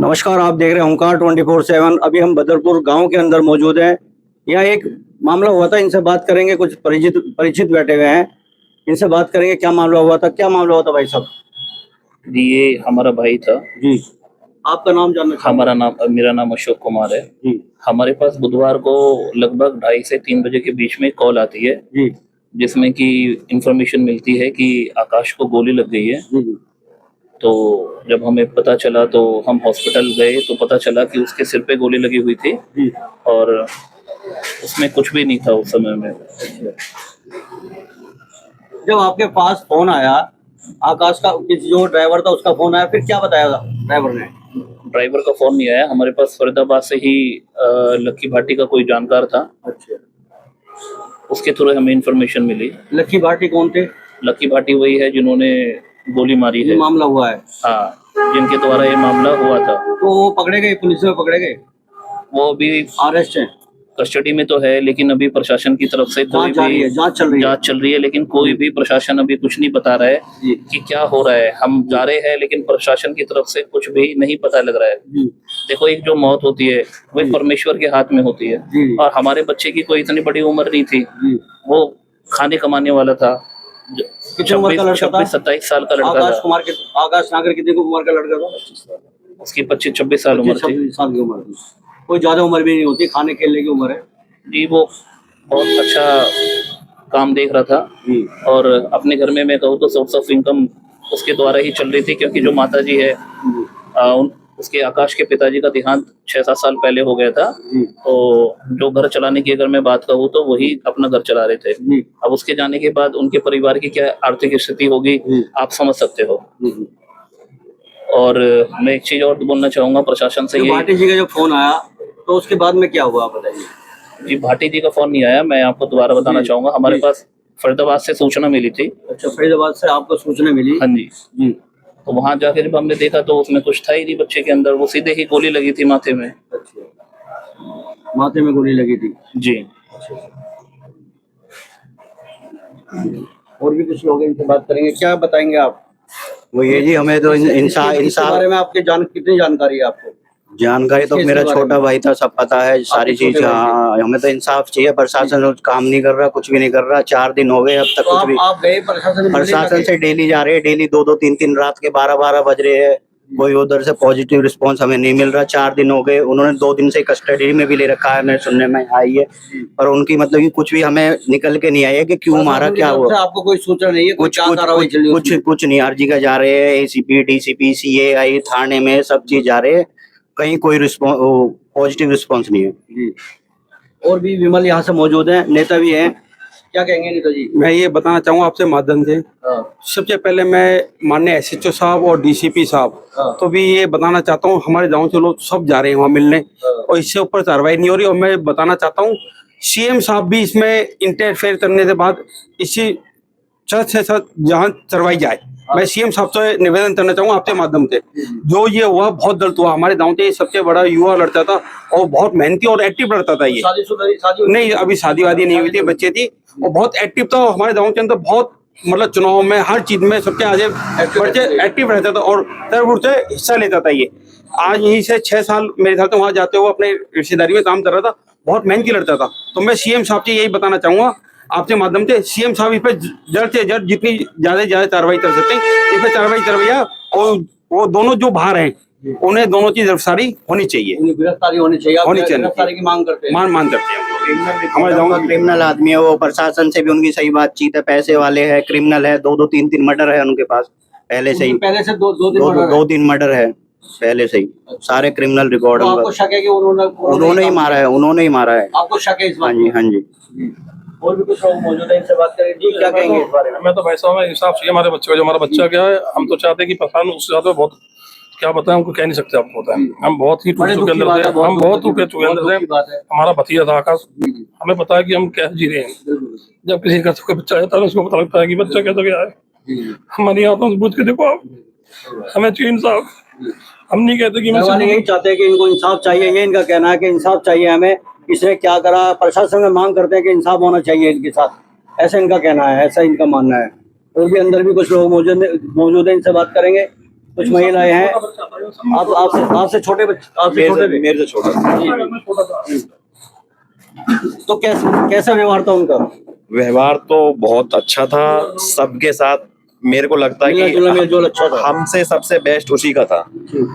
नमस्कार, आप देख रहे हैं ओंकार 24/7। अभी हम बदरपुर गांव के अंदर मौजूद हैं। यहाँ एक मामला हुआ था, इनसे बात करेंगे। कुछ परिचित बैठे हुए हैं, इनसे बात करेंगे क्या मामला हुआ था। क्या मामला हुआ था भाई साहब? जी, ये हमारा भाई था जी, आपका नाम जानना चाहूंगा। मेरा नाम अशोक कुमार है जी। हमारे पास बुधवार को लगभग 2:30 से 3 बजे के बीच में कॉल आती है जी, जिसमें कि इंफॉर्मेशन मिलती है कि आकाश को गोली लग गई है। जी, जी, तो जब हमें पता चला तो हम हॉस्पिटल गए तो पता चला कि उसके सिर पे गोली लगी हुई थी जी। और उसमें कुछ भी नहीं था उस समय में। जब आपके पास फोन आया आकाश का, जो ड्राइवर था उसका फोन आया, फिर क्या बताया ड्राइवर ने? ड्राइवर का फोन नहीं आया, हमारे पास फरीदाबाद से ही लक्की भाटी का कोई जानकार था, अच्छा, उसके थ्रू हमें इंफॉर्मेशन मिली। लक्की भाटी कौन थे? लक्की भाटी वही है जिन्होंने गोली मारी है। मामला हुआ है, हाँ, जिनके द्वारा ये मामला हुआ था। तो वो पकड़े गए, पुलिस में पकड़े गए? वो अभी अरेस्ट है, कस्टडी में तो है, लेकिन अभी प्रशासन की तरफ से कोई भी जांच चल रही है, लेकिन कोई भी प्रशासन अभी कुछ नहीं बता रहा है कि क्या हो रहा है। हम जा रहे हैं लेकिन प्रशासन की तरफ से कुछ भी नहीं पता लग रहा है। देखो, एक जो मौत होती है वही परमेश्वर के हाथ में होती है, और हमारे बच्चे की कोई इतनी बड़ी उम्र नहीं थी। वो खाने कमाने वाला था। 26-27 साल का लड़का था। आकाश नागर कितनी उम्र का लड़का था? उसकी 25-26 साल उम्र थी। 26 साल की उम्र थी, कोई ज्यादा उम्र भी नहीं होती, खाने खेलने की उम्र है जी। वो बहुत अच्छा काम देख रहा था, और अपने घर में मैं कहूँ तो सोर्स ऑफ इनकम उसके द्वारा ही चल रही थी, क्योंकि जो माता जी है उसके आकाश के पिताजी का देहांत 6-7 साल पहले हो गया था। तो जो घर चलाने की अगर मैं बात कहूँ तो वही अपना घर चला रहे थे। अब उसके जाने के बाद उनके परिवार की क्या आर्थिक स्थिति होगी आप समझ सकते हो। और मैं एक चीज और बोलना चाहूंगा प्रशासन से, ये भाटी जी का जो फोन आया तो उसके बाद में क्या हुआ बताइए? जी, भाटी जी का फोन नहीं आया। मैं आपको दोबारा बताना चाहूंगा, हमारे पास फरीदाबाद से सूचना मिली थी। अच्छा, फरीदाबाद से आपको सूचना मिली? हाँ जी। तो वहां जाके जब हमने देखा तो उसमें कुछ था ही नहीं बच्चे के अंदर, वो सीधे ही गोली लगी थी माथे में। अच्छा, माथे में गोली लगी थी जी। और भी कुछ लोग इनसे बात करेंगे, क्या बताएंगे आप? वो ये जी, हमें तो इंसान बारे में आपके कितनी जानकारी है आपको? जानकारी तो मेरा छोटा भाई था, सब पता है सारी चीज। हाँ, हमें तो इंसाफ चाहिए। प्रशासन काम नहीं कर रहा, कुछ भी नहीं कर रहा। 4 दिन हो गए अब तक, कुछ भी। आप गए प्रशासन से डेली जा रहे हैं, डेली 2-2, 3-3 रात के 12-12 बज रहे हैं। कोई उधर से पॉजिटिव रिस्पांस हमें नहीं मिल रहा। 4 दिन हो गए, उन्होंने 2 दिन से कस्टडी में भी ले रखा है, मेरे सुनने में आई है। पर उनकी मतलब कि कुछ भी हमें निकल के नहीं आई है कि क्यों मारा, क्या हुआ। आपको कोई सूचना नहीं है? कुछ नहीं। अर्जी का जा रहे हैं, ACP, DCP, CAI थाने में, सब चीज जा रहे हैं, कहीं कोई पॉजिटिव रिस्पांस नहीं है जी। और भी विमल यहाँ से मौजूद हैं, नेता भी हैं, क्या कहेंगे नेता जी? मैं ये बताना चाहूँगा आपसे माध्यम से। सबसे पहले मैं माननीय SHO साहब और DCP साहब तो भी ये बताना चाहता हूँ, हमारे गाँव से लोग सब जा रहे हैं वहाँ मिलने, और इससे ऊपर कार्रवाई नहीं हो रही। और मैं बताना चाहता हूँ CM साहब भी इसमें इंटरफेयर करने के बाद इसी सख्त से सख्त जांच करवाई जाए। मैं CM साहब से निवेदन करना चाहूँगा आपके माध्यम से। जो ये हुआ बहुत गलत हुआ। हमारे गाँव से सबसे बड़ा युवा लड़का था और बहुत मेहनती और एक्टिव लड़का था। ये नहीं, अभी शादी वादी नहीं हुई थी, बच्चे थी, और बहुत एक्टिव था। हमारे गाँव के अंदर बहुत मतलब चुनाव में हर चीज में सबसे आगे एक्टिव रहता था और तरह से हिस्सा लेता था। ये आज यहीं से 6 साल मेरे ख्याल से वहाँ जाते हुए अपने रिश्तेदारी में काम कर रहा था। बहुत मेहनती लड़का था। तो मैं CM साहब से यही बताना चाहूँगा आपके माध्यम से, CM साहब इस पर जल्द से जल्द जितनी ज्यादा कार्रवाई कर सकते हैं इस पर कार्रवाई करवाइए। और वो दोनों जो बाहर हैं उन्हें दोनों की गिरफ्तारी होनी चाहिए, गिरफ्तारी होनी चाहिए। गिरफ्तारी की मांग करते हैं, मांग करते हैं। हमारे गाँव का क्रिमिनल आदमी है वो, प्रशासन से भी उनकी सही बातचीत है, पैसे वाले है, क्रिमिनल है, 2-2, 3-3 मर्डर है उनके पास पहले से ही। 2-3 मर्डर है पहले से ही, सारे क्रिमिनल रिकॉर्ड। आपको शक है कि उन्होंने ही मारा है? उन्होंने ही मारा है। आपको शक है इस बात? हाँ जी। और भी कुछ लोग मौजूद है, इनसे बात करेंगे जी, क्या कहेंगे इस बारे में? मैं तो भाई साहब इंसाफ चाहिए हमारे बच्चे को। जो हमारा बच्चा क्या है, हम तो चाहते हैं कि प्रशासन उससे ज्यादा बहुत क्या बताएं, हमको कह नहीं सकते आपको होता है। हम बहुत ही टूट चुके अंदर से, हम बहुत टूटे चुके अंदर से। हमारा भतीजा था आकाश, हमें पता है कि हम क्या जी रहे हैं। जब किसी का बच्चा आता है उसको पता लगता है कि बच्चा कैसा गया है। हमारी आंखों से पूछ के देखो आप, हमें तो इंसाफ, हम नहीं कहते कि घर वाले यही चाहते हैं कि इनको इंसाफ चाहिए, ये इनका कहना है कि इंसाफ चाहिए हमें, इसने क्या करा, प्रशासन में मांग करते हैं कि इंसाफ होना चाहिए इनके साथ, ऐसा इनका कहना है, ऐसा इनका मानना है। और भी अंदर भी कुछ लोग मौजूद हैं, इनसे बात करेंगे। कुछ महिलाएं हैं, आपसे छोटे बच्चे, आपसे छोटे थे? मेरे से छोटा। तो कैसा व्यवहार था उनका? व्यवहार तो बहुत अच्छा था सबके साथ। मेरे को लगता है मेलजोल अच्छा कि था। हमसे सबसे बेस्ट उसी का था,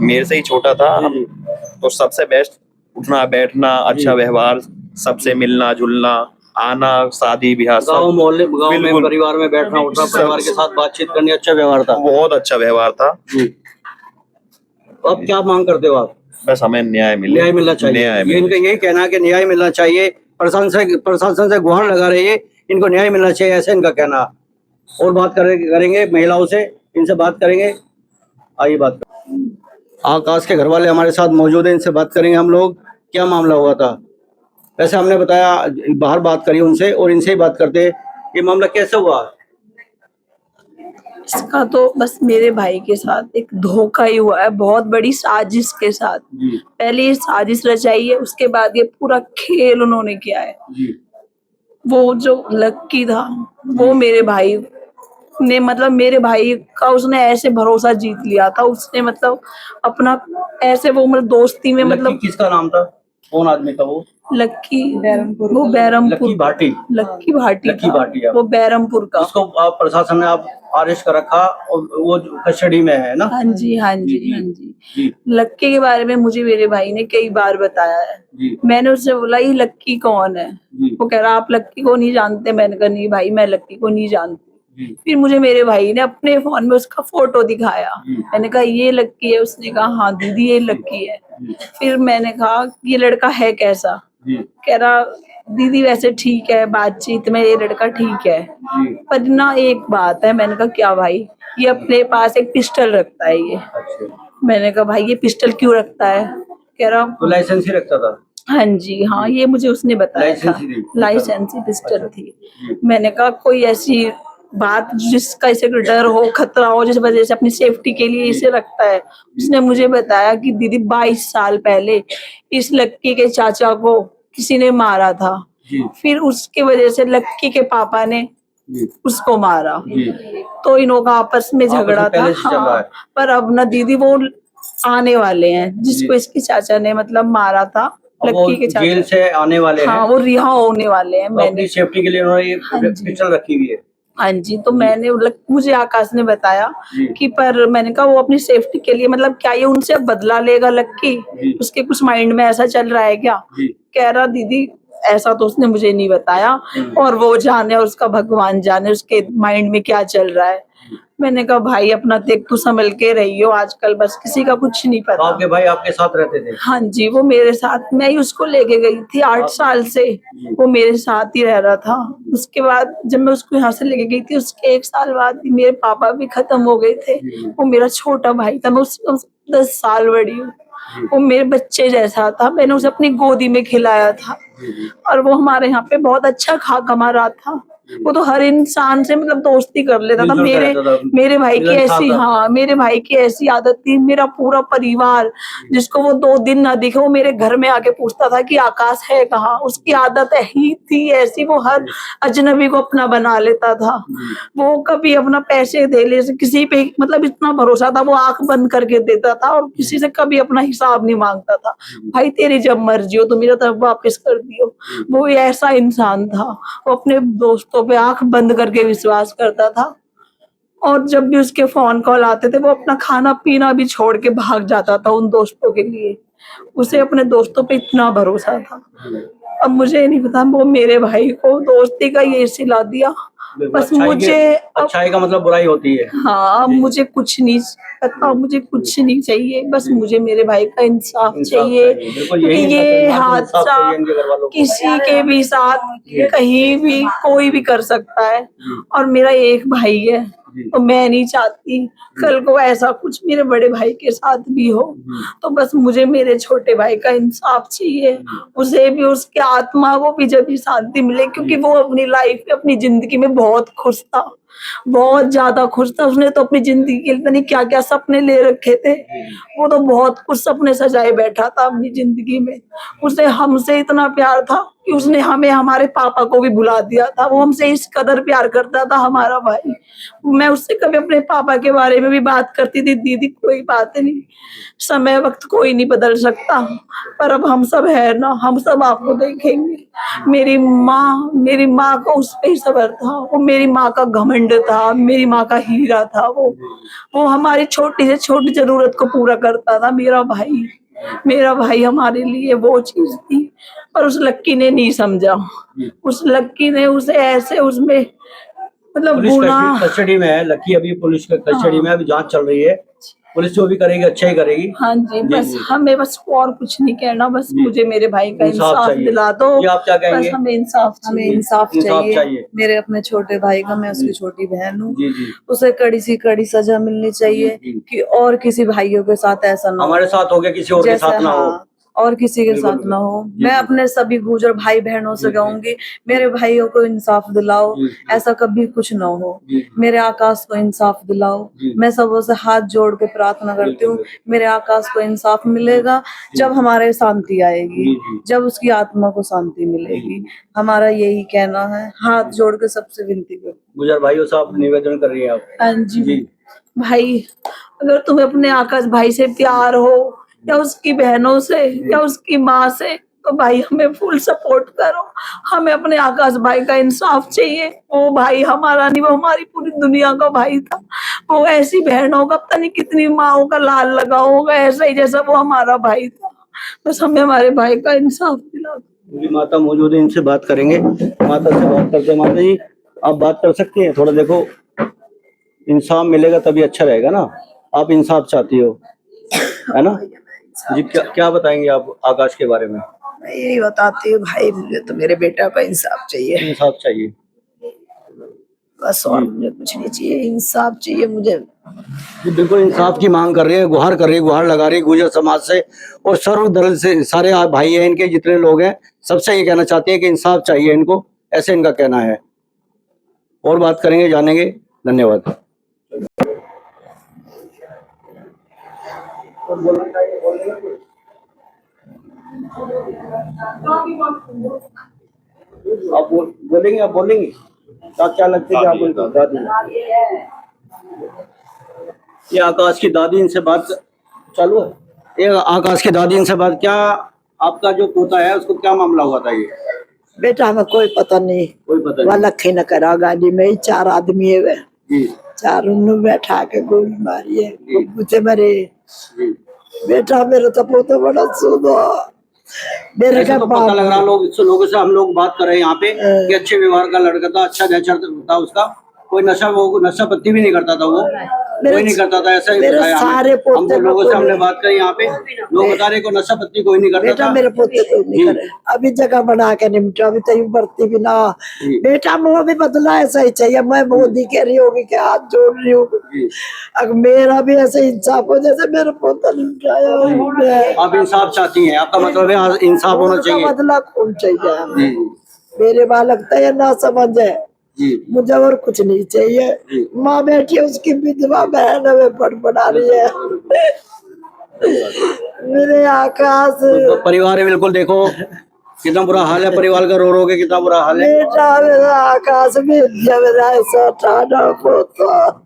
मेरे से ही छोटा था तो सबसे बेस्ट उठना बैठना, अच्छा व्यवहार, सबसे मिलना जुलना, आना, शादी ब्याह, गाँव मोहल्ले गाँव में बिल्कुल। परिवार में बैठना उठना, परिवार के साथ बातचीत करनी, अच्छा व्यवहार था। बहुत अच्छा व्यवहार था। तो अब क्या मांग करते हो आप? बस हमें न्याय मिले, न्याय मिलना चाहिए, न्याय ये मिले। इनका यही कहना है कि न्याय मिलना चाहिए। प्रशासन से गुहार लगा रही है, इनको न्याय मिलना चाहिए, ऐसा इनका कहना। और बात करेंगे महिलाओं से, इनसे बात करेंगे। आइए बात करें। आकाश के घर वाले हमारे साथ मौजूद हैं, इनसे बात करेंगे हम लोग। क्या मामला हुआ था? वैसे हमने बताया, बाहर बात करी उनसे और इनसे ही बात करते, ये मामला कैसे हुआ? इसका तो बस मेरे भाई के साथ एक धोखा ही हुआ है, बहुत बड़ी साजिश के साथ। पहले ये साजिश रचाई है, उसके बाद ये पूरा खेल उन्होंने किया है। वो जो लक्की था, वो मेरे भाई ने, मतलब मेरे भाई का उसने ऐसे भरोसा जीत लिया था। उसने मतलब अपना ऐसे, वो मतलब दोस्ती में, मतलब किसका नाम था? कौन आदमी था वो? लक्की, वो बैरमपुर, लक्की भाटी। लक्की भाटी लक्की था, भाटी, वो बैरमपुर का। उसको आप प्रशासन ने आप अरेस्ट कर रखा और वो कस्टडी में है ना? हाँ जी, हाँ जी, हाँ जी। लक्की के बारे में मुझे मेरे भाई ने कई बार बताया है। मैंने उससे बोला ये लक्की कौन है? वो कह रहा आप लक्की को नहीं जानते। मैंने कहा नहीं भाई, मैं लक्की को नहीं जानती। फिर मुझे मेरे भाई ने अपने फोन में उसका फोटो दिखाया। मैंने कहा ये लक्की है? उसने कहा हाँ दीदी ये लक्की है। फिर मैंने कहा ये लड़का है कैसा? कह रहा दीदी वैसे ठीक है, बातचीत में ये लड़का ठीक है, पर ना एक बात है। मैंने कहा क्या भाई? ये अपने पास एक पिस्टल रखता है ये। मैंने कहा भाई ये पिस्टल क्यों रखता है? कह रहा तो लाइसेंस ही रखता था? हाँ जी, हाँ ये मुझे उसने बताया था, लाइसेंसी पिस्टल थी। मैंने कहा कोई ऐसी बात जिसका इसे कोई डर हो, खतरा हो, जिस वजह से अपनी सेफ्टी के लिए इसे रखता है? उसने मुझे बताया कि दीदी 22 साल पहले इस लक्की के चाचा को किसी ने मारा था, फिर उसके वजह से लक्की के पापा ने उसको मारा, तो इनों का आपस में झगड़ा था। हाँ, पर अब ना दीदी वो आने वाले हैं, जिसको इसके चाचा ने मतलब मारा था, लक्की के चाचा जेल से आने वाले हैं। हाँ, वो रिहा होने वाले हैं। तो मैंने अपनी सेफ्टी के लिए उन्होंने ये पिस्टल रखी हुई है। हाँ जी, तो मैंने मुझे आकाश ने बताया कि, पर मैंने कहा वो अपनी सेफ्टी के लिए, मतलब क्या ये उनसे बदला लेगा लक्की? उसके कुछ माइंड में ऐसा चल रहा है क्या? कह रहा दीदी ऐसा तो उसने मुझे नहीं बताया, और वो जाने, उसका भगवान जाने उसके माइंड में क्या चल रहा है। मैंने कहा भाई अपना देख, तू संभल के रही हो, आजकल बस किसी का कुछ नहीं तो पता। आपके भाई आपके साथ रहते थे? हाँ जी, वो मेरे साथ, मैं ही उसको लेके गई थी 8 साल से, वो मेरे साथ ही रह रहा था। उसके बाद जब मैं उसको यहाँ से लेके गई थी, उसके 1 साल बाद मेरे पापा भी खत्म हो गए थे। वो मेरा छोटा भाई था, मैं उससे 10 साल बड़ी हूँ। वो मेरे बच्चे जैसा था, मैंने उसे अपनी गोदी में खिलाया था, और वो हमारे यहाँ पे बहुत अच्छा कमा रहा था। वो तो हर इंसान से मतलब दोस्ती कर लेता था। मेरे भाई की ऐसी, हाँ मेरे भाई की ऐसी आदत थी। मेरा पूरा परिवार जिसको वो 2 दिन ना दिखे, वो मेरे घर में आके पूछता था कि आकाश है कहाँ। उसकी आदत ही थी ऐसी, वो हर अजनबी को अपना बना लेता था। वो कभी अपना पैसे दे ले, किसी पे मतलब इतना भरोसा था, वो आंख बंद करके देता था, और किसी से कभी अपना हिसाब नहीं मांगता था। भाई तेरी जब मर्जी हो तो मेरा तब वापस कर दियो। वो ऐसा इंसान था, वो अपने दोस्तों पे आंख बंद करके विश्वास करता था, और जब भी उसके फोन कॉल आते थे वो अपना खाना पीना भी छोड़ के भाग जाता था उन दोस्तों के लिए। उसे अपने दोस्तों पे इतना भरोसा था। अब मुझे नहीं पता, वो मेरे भाई को दोस्ती का ये सिला दिया। बस मुझे अच्छाई का मतलब बुराई होती है। हाँ, मुझे कुछ नहीं पता, मुझे कुछ नहीं चाहिए, बस मुझे मेरे भाई का इंसाफ चाहिए। ये हादसा किसी के भी साथ कहीं भी कोई भी कर सकता है, और मेरा एक भाई है, तो मैं नहीं चाहती कल को ऐसा कुछ मेरे बड़े भाई के साथ भी हो। तो बस मुझे मेरे छोटे भाई का इंसाफ चाहिए, उसे भी, उसके आत्मा को भी जब भी शांति मिले, क्योंकि वो अपनी लाइफ में, अपनी जिंदगी में बहुत खुश था। बहुत ज्यादा खुश था। उसने तो अपनी जिंदगी के लिए पता नहीं क्या क्या सपने ले रखे थे। वो तो बहुत कुछ सपने सजाए बैठा था अपनी जिंदगी में। उसे हमसे इतना प्यार था कि उसने हमें हमारे पापा को भी बुला दिया था। वो हमसे इस कदर प्यार करता था हमारा भाई। मैं उससे कभी अपने पापा के बारे में भी बात करती थी, दीदी कोई बात नहीं, समय वक्त कोई नहीं बदल सकता, पर अब हम सब है ना, हम सब आपको देखेंगे। मेरी माँ को उस पे ही सब्र था। वो मेरी माँ का घमंड था, मेरी माँ का हीरा था। वो हमारी छोटी से छोटी जरूरत को पूरा करता था। मेरा भाई हमारे लिए वो चीज थी, पर उस लक्की ने नहीं समझा। उस लक्की ने उसे ऐसे उसमें मतलब पुलिस गुना। कस्टडी में है लकी, अभी पुलिस के कस्टडी में, अभी जांच चल रही है। पुलिस जो भी करेगी अच्छा ही करेगी। हाँ जी, बस हमें बस और कुछ नहीं कहना, बस मुझे मेरे भाई का इंसाफ चाहिए। दिला दो। जी, आप क्या कहेंगे? बस हमें इंसाफ चाहिए। इंसाफ चाहिए। चाहिए। मेरे अपने छोटे भाई का, मैं उसकी छोटी बहन हूँ। जी जी। उसे कड़ी सी कड़ी सजा मिलनी चाहिए जी। कि और किसी भाइयों के साथ ऐसा ना हो। हमारे साथ हो गया, किसी और के जैसे साथ ना हो। हाँ, और किसी के बिल्कुल, साथ ना हो। जी, मैं जी। अपने सभी गुर्जर भाई बहनों से जी, जी। कहूंगी, मेरे भाइयों को इंसाफ दिलाओ। जी, जी। ऐसा कभी कुछ ना हो। जी, जी। मेरे आकाश को इंसाफ दिलाओ। जी। मैं सबों से हाथ जोड़ के प्रार्थना करती हूँ, बिल्कुल। मेरे आकाश को इंसाफ मिलेगा जब हमारे शांति आएगी, जी, जी। जब उसकी आत्मा को शांति मिलेगी। हमारा यही कहना है, हाथ जोड़ के सबसे विनती करती हूँ। गुजर भाइयों साहब निवेदन कर रही है आप। हाँ जी। जी। भाई, अगर तुम्हें अपने आकाश भाई से प्यार हो, या उसकी बहनों से, या उसकी माँ से, तो भाई हमें फुल सपोर्ट करो। हमें अपने आकाश भाई का इंसाफ चाहिए। वो भाई हमारा नहीं, वो हमारी पूरी दुनिया का भाई था। वो ऐसी बहनों का पता नहीं कितनी माओ का लाल लगा होगा, ऐसा ही जैसा वो हमारा भाई था। बस हमें हमारे भाई का इंसाफ दिला दो। मेरी माता मौजूद है, इनसे बात करेंगे। माता से बात करते हैं। माता जी, आप बात कर सकती हैं? थोड़ा देखो, इंसाफ मिलेगा तभी अच्छा रहेगा ना। आप इंसाफ चाहती हो, है ना जी? क्या बताएंगे आप आकाश के बारे में? मैं यही बताती हूँ भाई, मुझे तो मेरे बेटा का इंसाफ चाहिए, इंसाफ चाहिए बस, और मुझे कुछ नहीं चाहिए। इंसाफ चाहिए मुझे। जी, बिल्कुल इंसाफ की मांग कर रही है, गुहार कर रही है, गुहार लगा रही है गुर्जर समाज से और सर्व दल से। सारे भाई हैं इनके, जितने लोग हैं, सबसे ये कहना चाहते हैं कि इंसाफ चाहिए इनको, ऐसे इनका कहना है। और बात करेंगे, जानेंगे। धन्यवाद। आप बोलेंगे, आप बोलेंगे क्या लगता है कि आप उनकी दादी हैं? ये आकाश की दादी, इनसे बात चालू है। ये आकाश की दादी, इनसे बात। क्या आपका जो पोता है उसको क्या मामला हुआ था? ये बेटा हमें कोई पता नहीं, कोई पता वह नहीं। लखी न करा, गाड़ी में ही 4 आदमी है वे, जी 4 उन्होंने बैठा के गोली मारी है, पूछे मरे। जी। बेटा मेरा तो पोता बड़ा सुनो, मेरे ऐसे का तो पता लग रहा, लोगों से हम लोग बात कर रहे हैं यहाँ पे कि अच्छे व्यवहार का लड़का था, अच्छा नेचर था उसका, कोई नशा पत्ती भी नहीं करता था वो, कोई नहीं करता था। ऐसा ही मेरे बताया सारे हमें। पोते हमको लोगों से हमने बात करी यहाँ पे, लोग बता रहे को नशा पत्ती कोई नहीं करता बेटा था। मेरे पोते तो नहीं जी। करे, अभी जगह बना के निपटा, अभी तक बढ़ती भी ना। जी। बेटा मुँह भी बदला, ऐसा ही चाहिए। मैं मोदी कह रही होगी कि हाथ जोड़ रही हूँ, जी। अगर मेरा भी ऐसे इंसाफ हो जैसे मेरा पोता निपटाया। आप इंसाफ चाहती हैं, आपका मतलब है इंसाफ होना चाहिए। बदला कौन चाहिए हमें? जी मेरे बालक तो ये ना समझ है, जी मुझे और कुछ नहीं चाहिए। माँ बेटी उसकी विधवा बहन हमें पड़ा रही है। मेरे आकाश, तो परिवार है, बिल्कुल देखो कितना बुरा हाल है परिवार का, रो रो के कितना बुरा हाल है। बेटा मेरा आकाश में मेरा ऐसा ठाना पोता,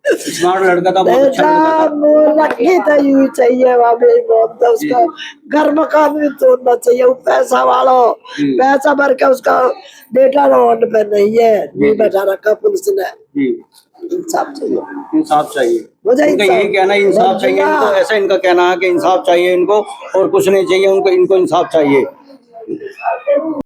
स्मार्ट लड़का था, बहुत अच्छा लड़का था। लड़की तो यूं चाहिए, वहाँ भी बहुत था। उसका घर मकान भी तोड़ना चाहिए। वो पैसा वाला, पैसा भर के उसका बेटा रोड पे नहीं है, नहीं बैठा रखा पुलिस ने। जी इंसाफ चाहिए, इंसाफ चाहिए। मुझे इनका यही कहना है, इंसाफ चाहिए इनको, ऐसा इनका कहना है कि इंसाफ चाहिए इनको और कुछ नहीं चाहिए उनको, इनको इंसाफ चाहिए।